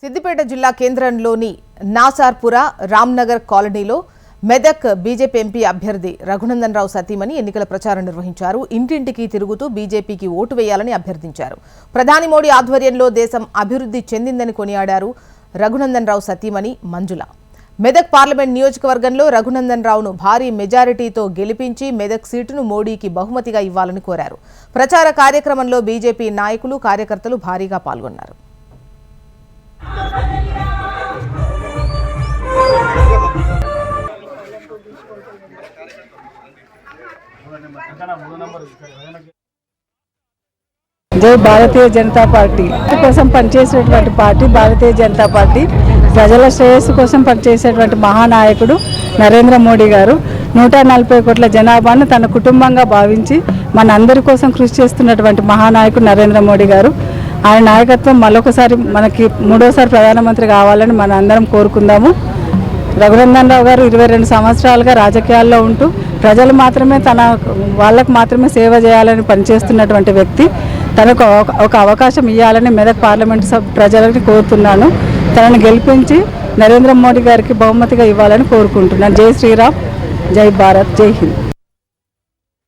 సిద్దిపేట జిల్లా కేంద్రంలోని నాసార్పుర రామ్నగర్ కాలనీలో మెదక్ బీజేపీ ఎంపీ అభ్యర్థి రఘునందన్ రావు సతీమణి ఎన్నికల ప్రచారం నిర్వహించారు. ఇంటింటికి తిరుగుతూ బీజేపీకి ఓటు వేయాలని అభ్యర్థించారు. ప్రధాని మోడీ ఆధ్వర్యంలో దేశం అభివృద్ధి చెందిందని కొనియాడారు రఘునందన్ రావు సతీమణి మంజుల. మెదక్ పార్లమెంట్ నియోజకవర్గంలో రఘునందన్ రావును భారీ మెజారిటీతో గెలిపించి మెదక్ సీటును మోడీకి బహుమతిగా ఇవ్వాలని కోరారు. ప్రచార కార్యక్రమంలో బీజేపీ నాయకులు కార్యకర్తలు భారీగా పాల్గొన్నారు. జై భారతీయ జనతా పార్టీ కోసం పనిచేసేటువంటి పార్టీ భారతీయ జనతా పార్టీ. ప్రజల శ్రేయస్సు కోసం పనిచేసేటువంటి మహానాయకుడు నరేంద్ర మోడీ గారు 140 కోట్ల జనాభాను తన కుటుంబంగా భావించి మన అందరి కోసం కృషి చేస్తున్నటువంటి మహానాయకుడు నరేంద్ర మోడీ గారు. ఆయన నాయకత్వం మరొకసారి మనకి 3వసారి ప్రధానమంత్రి కావాలని మన అందరం కోరుకుందాము. రఘునందన్ రావు గారు 22 సంవత్సరాలుగా రాజకీయాల్లో ఉంటూ ప్రజలు మాత్రమే వాళ్ళకు మాత్రమే సేవ చేయాలని పనిచేస్తున్నటువంటి వ్యక్తి. తనకు ఒక అవకాశం ఇవ్వాలని మెదక్ పార్లమెంట్ ప్రజలని కోరుతున్నాను. తనను గెలిపించి నరేంద్ర మోడీ గారికి బహుమతిగా ఇవ్వాలని కోరుకుంటున్నాను. జై శ్రీరామ్, జై భారత్, జై హింద్.